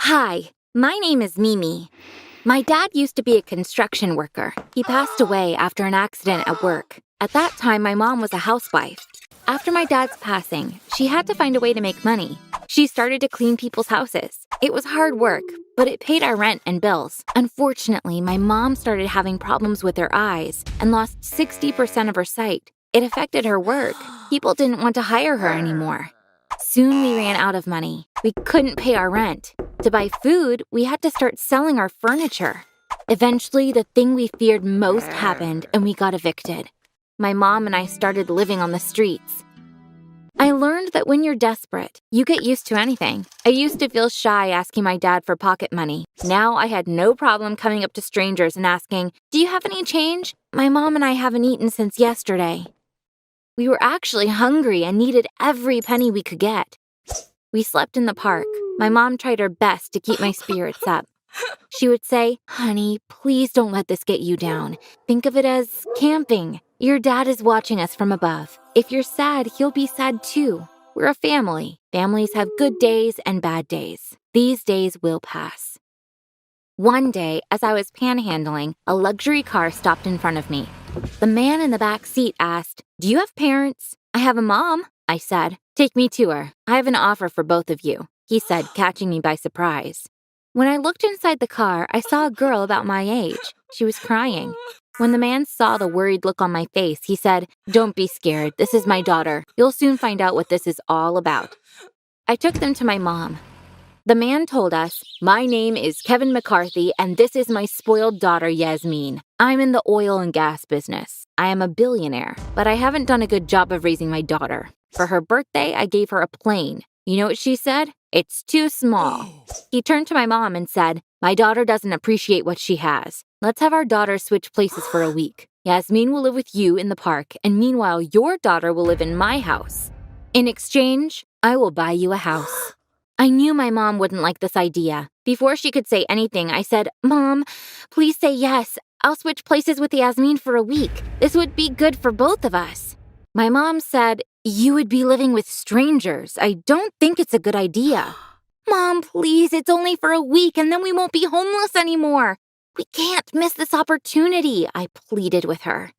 Hi, my name is Mimi. My dad used to be a construction worker. He passed away after an accident at work. At that time, my mom was a housewife. After my dad's passing, she had to find a way to make money. She started to clean people's houses. It was hard work, but it paid our rent and bills. Unfortunately, my mom started having problems with her eyes and lost 60% of her sight. It affected her work. People didn't want to hire her anymore. Soon we ran out of money. We couldn't pay our rent. To buy food, we had to start selling our furniture. Eventually, the thing we feared most happened and we got evicted. My mom and I started living on the streets. I learned that when you're desperate, you get used to anything. I used to feel shy asking my dad for pocket money. Now I had no problem coming up to strangers and asking, "Do you have any change? My mom and I haven't eaten since yesterday." We were actually hungry and needed every penny we could get. We slept in the park. My mom tried her best to keep my spirits up. She would say, "Honey, please don't let this get you down. Think of it as camping. Your dad is watching us from above. If you're sad, he'll be sad too. We're a family. Families have good days and bad days. These days will pass." One day, as I was panhandling, a luxury car stopped in front of me. The man in the back seat asked, "Do you have parents?" "I have a mom," I said. "Take me to her. I have an offer for both of you," he said, catching me by surprise. When I looked inside the car, I saw a girl about my age. She was crying. When the man saw the worried look on my face, he said, "Don't be scared. This is my daughter. You'll soon find out what this is all about." I took them to my mom. The man told us, "My name is Kevin McCarthy, and this is my spoiled daughter, Yasmin. I'm in the oil and gas business. I am a billionaire, but I haven't done a good job of raising my daughter. For her birthday, I gave her a plane. You know what she said? 'It's too small.'" He turned to my mom and said, "My daughter doesn't appreciate what she has. Let's have our daughter switch places for a week. Yasmin will live with you in the park, and meanwhile, your daughter will live in my house. In exchange, I will buy you a house." I knew my mom wouldn't like this idea. Before she could say anything, I said, "Mom, please say yes. I'll switch places with Yasmin for a week. This would be good for both of us." My mom said, "You would be living with strangers. I don't think it's a good idea." "Mom, please, it's only for a week and then we won't be homeless anymore. We can't miss this opportunity," I pleaded with her.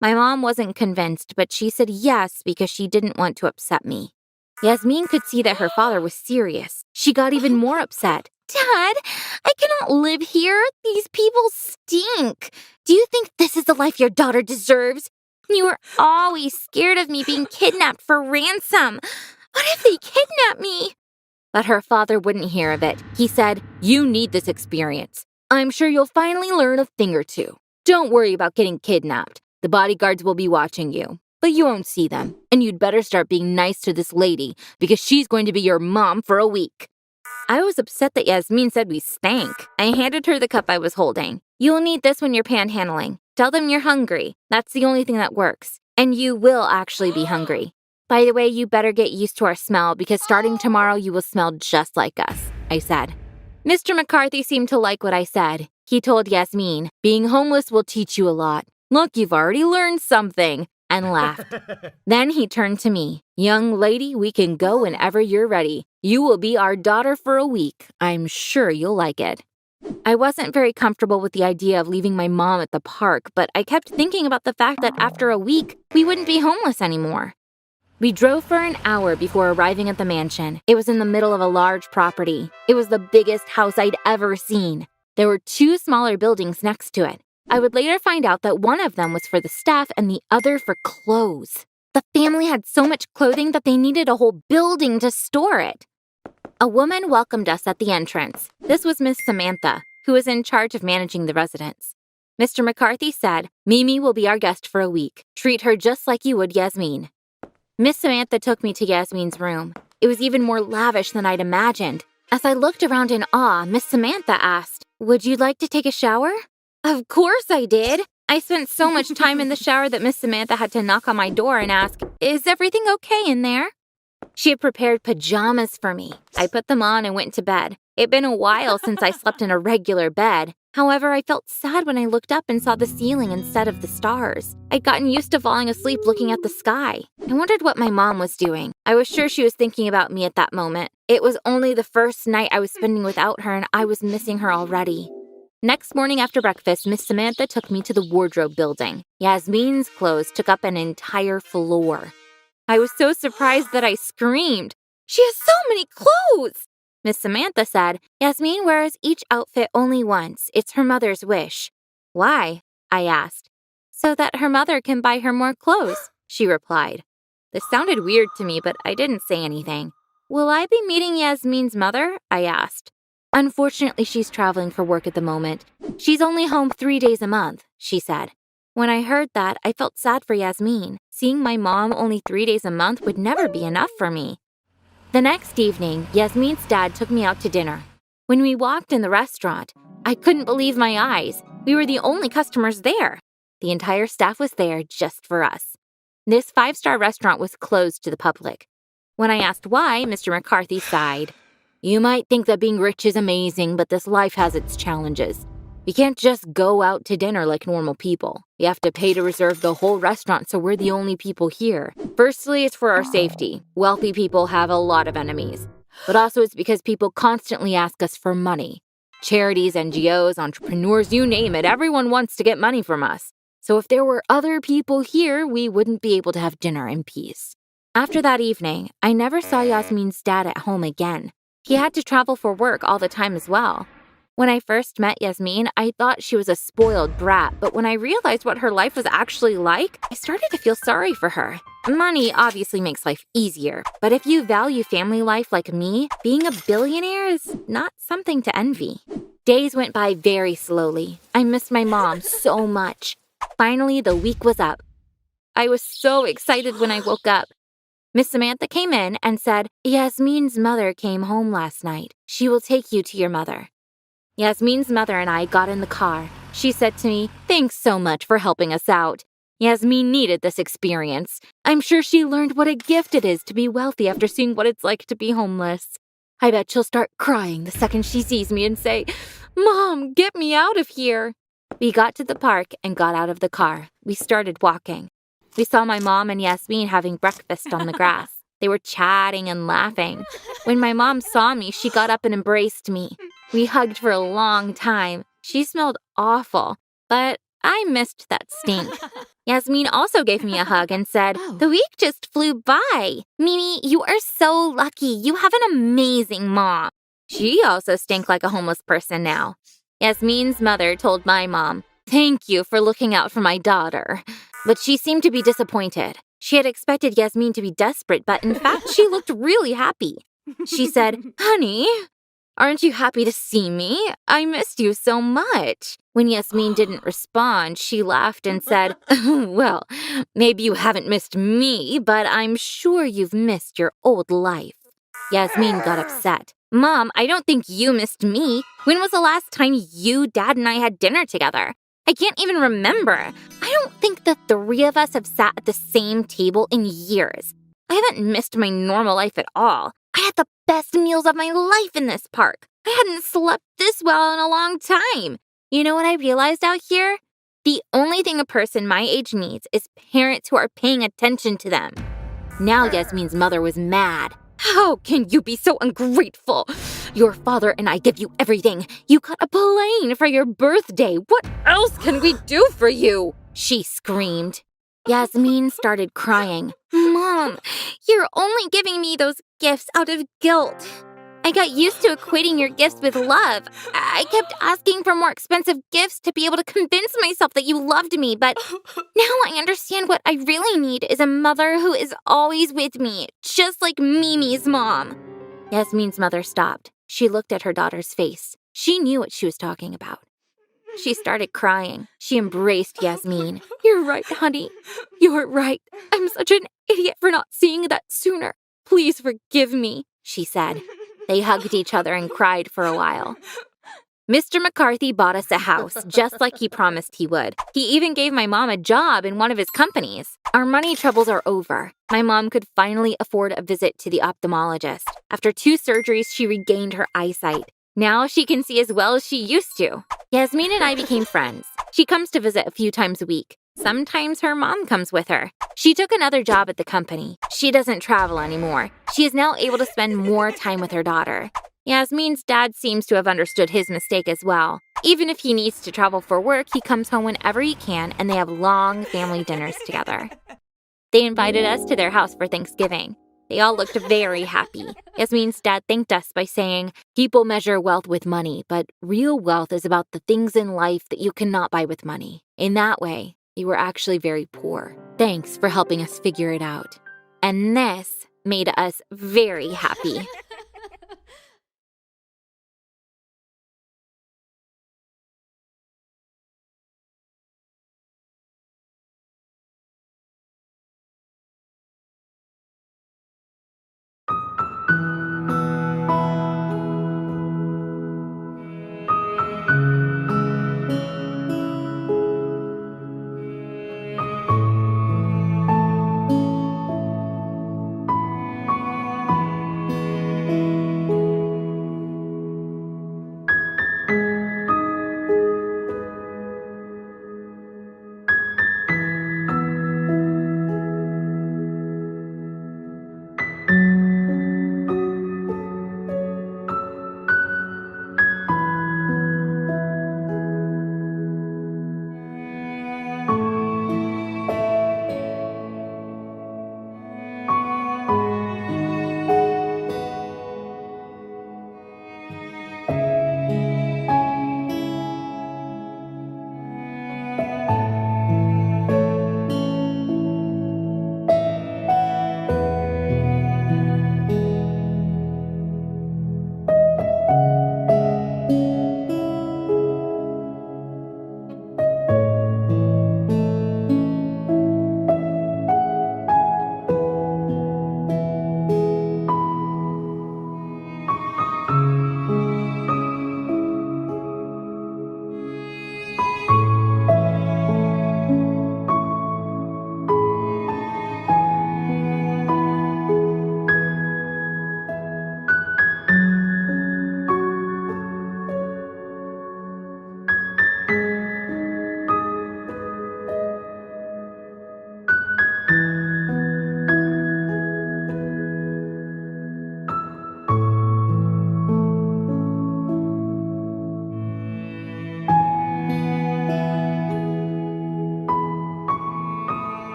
My mom wasn't convinced, but she said yes because she didn't want to upset me. Yasmin could see that her father was serious. She got even more upset. "Dad, I cannot live here. These people stink. Do you think this is the life your daughter deserves? You were always scared of me being kidnapped for ransom. What if they kidnap me?" But her father wouldn't hear of it. He said, "You need this experience. I'm sure you'll finally learn a thing or two. Don't worry about getting kidnapped. The bodyguards will be watching you, but you won't see them. And you'd better start being nice to this lady because she's going to be your mom for a week." I was upset that Yasmin said we stank. I handed her the cup I was holding. "You'll need this when you're panhandling. Tell them you're hungry. That's the only thing that works. And you will actually be hungry. By the way, you better get used to our smell because starting tomorrow you will smell just like us," I said. Mr. McCarthy seemed to like what I said. He told Yasmin, "Being homeless will teach you a lot. Look, you've already learned something," and laughed. Then he turned to me. "Young lady, we can go whenever you're ready. You will be our daughter for a week. I'm sure you'll like it." I wasn't very comfortable with the idea of leaving my mom at the park, but I kept thinking about the fact that after a week, we wouldn't be homeless anymore. We drove for an hour before arriving at the mansion. It was in the middle of a large property. It was the biggest house I'd ever seen. There were 2 smaller buildings next to it. I would later find out that one of them was for the staff and the other for clothes. The family had so much clothing that they needed a whole building to store it. A woman welcomed us at the entrance. This was Miss Samantha, who was in charge of managing the residence. Mr. McCarthy said, "Mimi will be our guest for a week. Treat her just like you would Yasmin." Miss Samantha took me to Yasmin's room. It was even more lavish than I'd imagined. As I looked around in awe, Miss Samantha asked, "Would you like to take a shower?" Of course I did. I spent so much time in the shower that Miss Samantha had to knock on my door and ask, "Is everything okay in there?" She had prepared pajamas for me. I put them on and went to bed. It'd been a while since I slept in a regular bed. However, I felt sad when I looked up and saw the ceiling instead of the stars. I'd gotten used to falling asleep looking at the sky. I wondered what my mom was doing. I was sure she was thinking about me at that moment. It was only the first night I was spending without her, and I was missing her already. Next morning after breakfast, Miss Samantha took me to the wardrobe building. Yasmin's clothes took up an entire floor. I was so surprised that I screamed. "She has so many clothes!" Miss Samantha said, "Yasmin wears each outfit only once. It's her mother's wish." "Why?" I asked. "So that her mother can buy her more clothes," she replied. This sounded weird to me, but I didn't say anything. "Will I be meeting Yasmin's mother?" I asked. "Unfortunately, she's traveling for work at the moment. She's only home 3 days a month," she said. When I heard that, I felt sad for Yasmin. Seeing my mom only 3 days a month would never be enough for me. The next evening, Yasmin's dad took me out to dinner. When we walked in the restaurant, I couldn't believe my eyes. We were the only customers there. The entire staff was there just for us. This 5-star restaurant was closed to the public. When I asked why, Mr. McCarthy sighed. "You might think that being rich is amazing, but this life has its challenges. You can't just go out to dinner like normal people. You have to pay to reserve the whole restaurant, so we're the only people here. Firstly, it's for our safety. Wealthy people have a lot of enemies. But also it's because people constantly ask us for money. Charities, NGOs, entrepreneurs, you name it, everyone wants to get money from us. So if there were other people here, we wouldn't be able to have dinner in peace." After that evening, I never saw Yasmin's dad at home again. He had to travel for work all the time as well. When I first met Yasmin, I thought she was a spoiled brat, but when I realized what her life was actually like, I started to feel sorry for her. Money obviously makes life easier, but if you value family life like me, being a billionaire is not something to envy. Days went by very slowly. I missed my mom so much. Finally, the week was up. I was so excited when I woke up. Miss Samantha came in and said, "Yasmin's mother came home last night. She will take you to your mother." Yasmin's mother and I got in the car. She said to me, "Thanks so much for helping us out." Yasmin needed this experience. I'm sure she learned what a gift it is to be wealthy after seeing what it's like to be homeless. I bet she'll start crying the second she sees me and say, "Mom, get me out of here." We got to the park and got out of the car. We started walking. We saw my mom and Yasmin having breakfast on the grass. They were chatting and laughing. When my mom saw me, she got up and embraced me. We hugged for a long time. She smelled awful, but I missed that stink. Yasmin also gave me a hug and said, "The week just flew by. Mimi, you are so lucky. You have an amazing mom." She also stank like a homeless person now. Yasmin's mother told my mom, "Thank you for looking out for my daughter." But she seemed to be disappointed. She had expected Yasmin to be desperate, but in fact, she looked really happy. She said, "Honey, aren't you happy to see me? I missed you so much." When Yasmin didn't respond, she laughed and said, "Well, maybe you haven't missed me, but I'm sure you've missed your old life." Yasmin got upset. "Mom, I don't think you missed me. When was the last time you, Dad, and I had dinner together? I can't even remember. I don't think the 3 of us have sat at the same table in years. I haven't missed my normal life at all. I had the best meals of my life in this park. I hadn't slept this well in a long time. You know what I realized out here? The only thing a person my age needs is parents who are paying attention to them." Now Yasmin's mother was mad. "How can you be so ungrateful? Your father and I give you everything. You got a plane for your birthday. What else can we do for you?" she screamed. Yasmin started crying. "Mom, you're only giving me those gifts out of guilt. I got used to equating your gifts with love. I kept asking for more expensive gifts to be able to convince myself that you loved me, but now I understand what I really need is a mother who is always with me, just like Mimi's mom." Yasmin's mother stopped. She looked at her daughter's face. She knew what she was talking about. She started crying. She embraced Yasmin. "You're right, honey. You're right. I'm such an idiot for not seeing that sooner. Please forgive me," she said. They hugged each other and cried for a while. Mr. McCarthy bought us a house, just like he promised he would. He even gave my mom a job in one of his companies. Our money troubles are over. My mom could finally afford a visit to the ophthalmologist. After 2 surgeries, she regained her eyesight. Now she can see as well as she used to. Yasmin and I became friends. She comes to visit a few times a week. Sometimes her mom comes with her. She took another job at the company. She doesn't travel anymore. She is now able to spend more time with her daughter. Yasmin's dad seems to have understood his mistake as well. Even if he needs to travel for work, he comes home whenever he can, and they have long family dinners together. They invited us to their house for Thanksgiving. They all looked very happy. Yasmin's dad thanked us by saying, "People measure wealth with money, but real wealth is about the things in life that you cannot buy with money." In that way, they were actually very poor. Thanks for helping us figure it out. And this made us very happy.